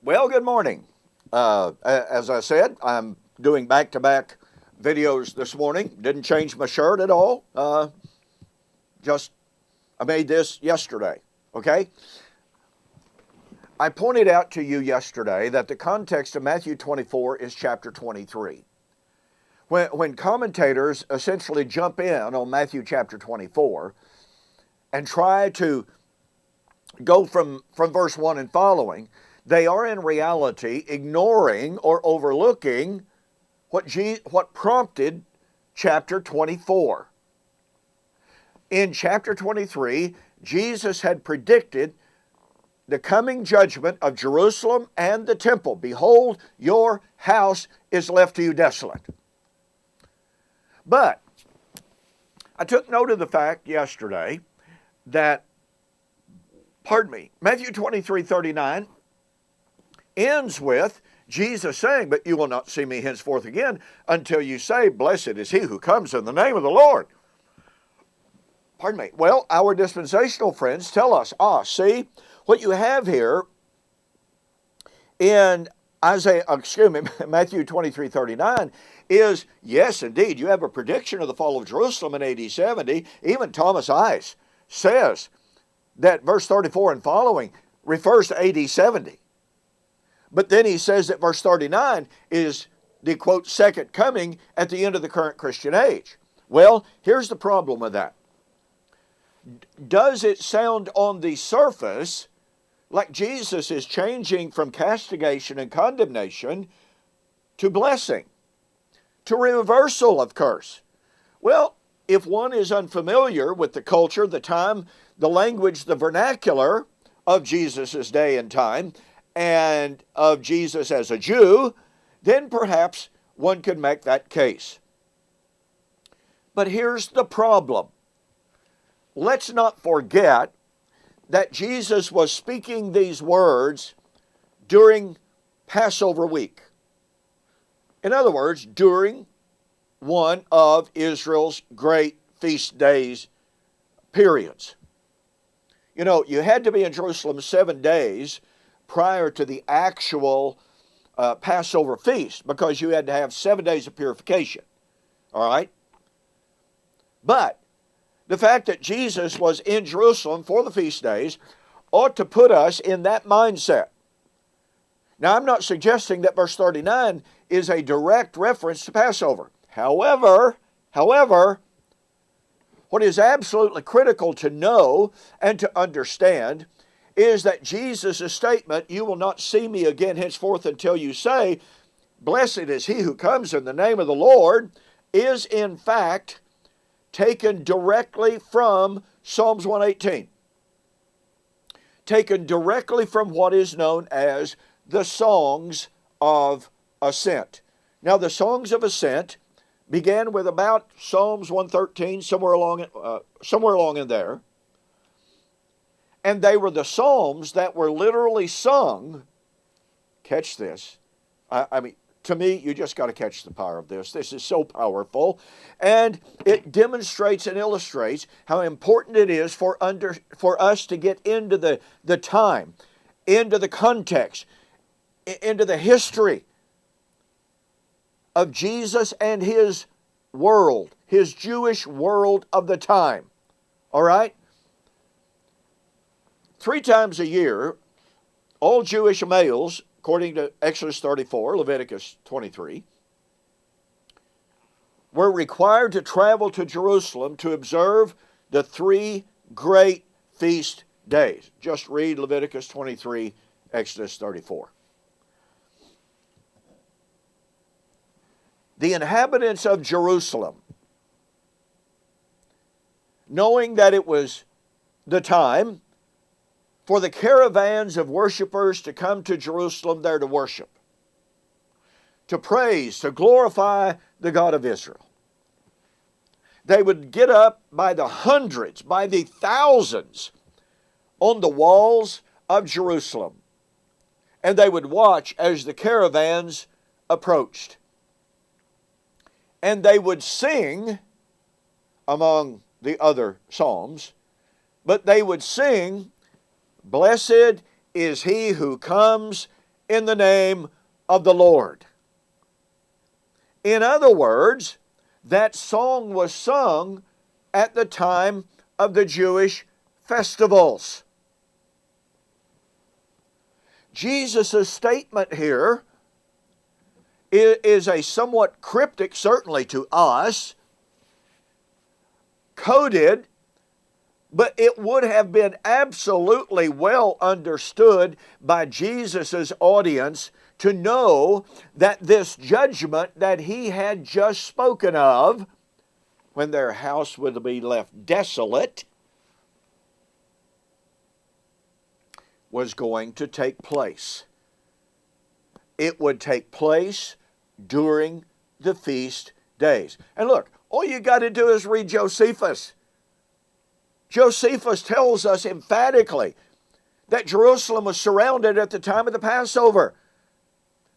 Well, good morning. As I said, I'm doing back-to-back videos this morning. Didn't change my shirt at all. Just I made this yesterday, okay? I pointed out to you yesterday that the context of Matthew 24 is chapter 23. When commentators essentially jump in on Matthew chapter 24 and try to go from verse 1 and following, they are in reality ignoring or overlooking what prompted chapter 24. In chapter 23, Jesus had predicted the coming judgment of Jerusalem and the temple. Behold, your house is left to you desolate. But I took note of the fact yesterday that, Matthew 23:39 ends with Jesus saying, "But you will not see me henceforth again until you say, Blessed is he who comes in the name of the Lord." Well, our dispensational friends tell us, see, what you have here in Matthew 23:39 is, yes, indeed, you have a prediction of the fall of Jerusalem in AD 70. Even Thomas Ice says that verse 34 and following refers to AD 70. But then he says that verse 39 is the, quote, second coming at the end of the current Christian age. Well, here's the problem with that. Does it sound on the surface like Jesus is changing from castigation and condemnation to blessing, to reversal of curse? Well, if one is unfamiliar with the culture, the time, the language, the vernacular of Jesus' day and time, and of Jesus as a Jew, then perhaps one could make that case. But here's the problem. Let's not forget that Jesus was speaking these words during Passover week. In other words, during one of Israel's great feast days periods. You know, you had to be in Jerusalem 7 days prior to the actual Passover feast, because you had to have 7 days of purification. All right? But the fact that Jesus was in Jerusalem for the feast days ought to put us in that mindset. Now, I'm not suggesting that verse 39 is a direct reference to Passover. However, what is absolutely critical to know and to understand is that Jesus' statement, "You will not see me again henceforth until you say, Blessed is he who comes in the name of the Lord," is in fact taken directly from Psalms 118. Taken directly from what is known as the Songs of Ascent. Now, the Songs of Ascent began with about Psalms 113, somewhere along in there. And they were the psalms that were literally sung. Catch this. I mean, to me, you just got to catch the power of this. This is so powerful. And it demonstrates and illustrates how important it is for us to get into the time, into the context, into the history of Jesus and his world, his Jewish world of the time. All right? 3 times a year, all Jewish males, according to Exodus 34, Leviticus 23, were required to travel to Jerusalem to observe the 3 great feast days. Just read Leviticus 23, Exodus 34. The inhabitants of Jerusalem, knowing that it was the time for the caravans of worshipers to come to Jerusalem there to worship, to praise, to glorify the God of Israel. They would get up by the hundreds, by the thousands on the walls of Jerusalem, and they would watch as the caravans approached. And they would sing, among the other psalms, but they would sing, "Blessed is he who comes in the name of the Lord. In other words, that song was sung at the time of the Jewish festivals. Jesus' statement here is a somewhat cryptic, certainly to us, coded, but it would have been absolutely well understood by Jesus' audience to know that this judgment that he had just spoken of, when their house would be left desolate, was going to take place. It would take place during the feast days. And look, all you got to do is read Josephus. Josephus tells us emphatically that Jerusalem was surrounded at the time of the Passover.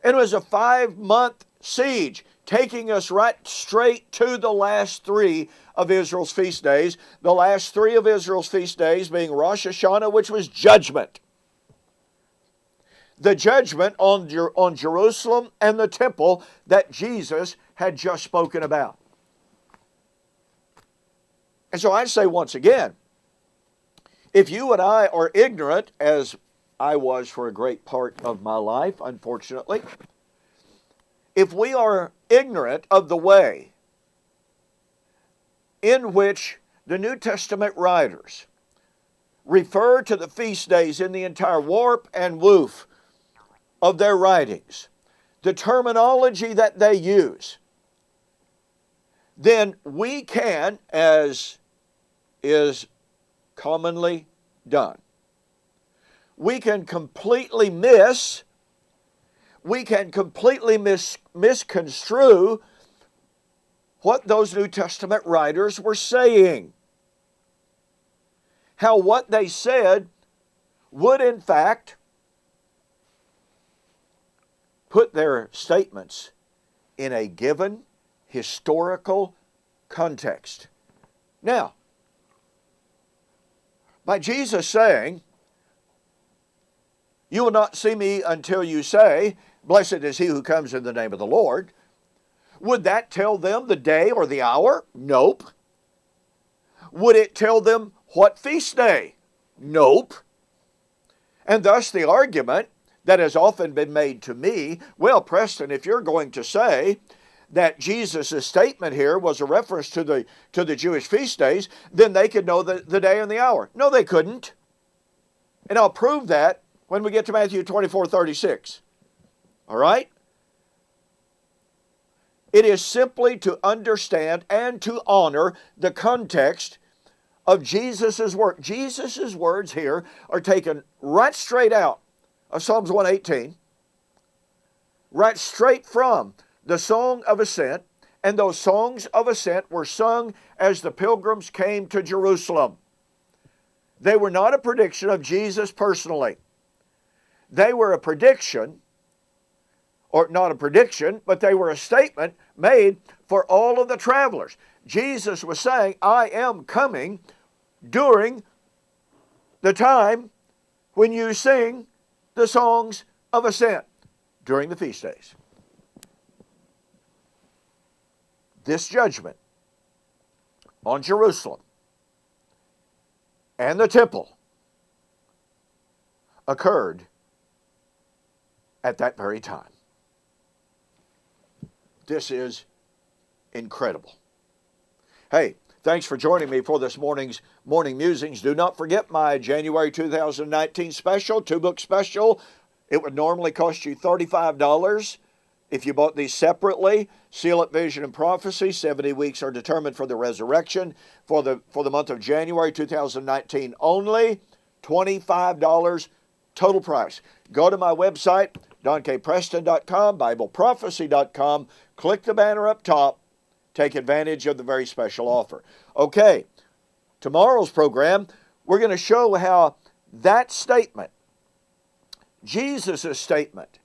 And it was a 5-month siege, taking us right straight to the last 3 of Israel's feast days. The last 3 of Israel's feast days being Rosh Hashanah, which was judgment. The judgment on Jerusalem and the temple that Jesus had just spoken about. And so I say once again, if you and I are ignorant, as I was for a great part of my life, unfortunately, if we are ignorant of the way in which the New Testament writers refer to the feast days in the entire warp and woof of their writings, the terminology that they use, then we can, as is commonly done, we can completely misconstrue what those New Testament writers were saying. How what they said would in fact put their statements in a given historical context. Now, by Jesus saying, "You will not see me until you say, 'Blessed is he who comes in the name of the Lord,'" would that tell them the day or the hour? Nope. Would it tell them what feast day? Nope. And thus the argument that has often been made to me, well, Preston, if you're going to say that Jesus' statement here was a reference to the Jewish feast days, then they could know the day and the hour. No, they couldn't. And I'll prove that when we get to Matthew 24:36. All right? It is simply to understand and to honor the context of Jesus' word. Jesus' words here are taken right straight out of Psalms 118, right straight from the Song of Ascent, and those songs of ascent were sung as the pilgrims came to Jerusalem. They were not a prediction of Jesus personally. They were a prediction, or not a prediction, but they were a statement made for all of the travelers. Jesus was saying, "I am coming during the time when you sing the songs of ascent during the feast days." This judgment on Jerusalem and the temple occurred at that very time. This is incredible. Hey, thanks for joining me for this morning's Morning Musings. Do not forget my January 2019 special, 2-book special. It would normally cost you $35 if you bought these separately. Seal It, Vision, and Prophecy. 70 weeks are determined for the resurrection. For the month of January 2019 only, $25 total price. Go to my website, DonKPreston.com, BibleProphecy.com. Click the banner up top. Take advantage of the very special offer. Okay, tomorrow's program, we're going to show how that statement, Jesus' statement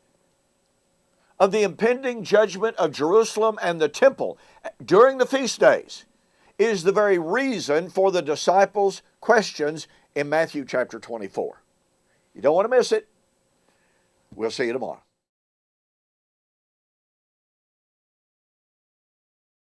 of the impending judgment of Jerusalem and the temple during the feast days, is the very reason for the disciples' questions in Matthew chapter 24. You don't want to miss it. We'll see you tomorrow.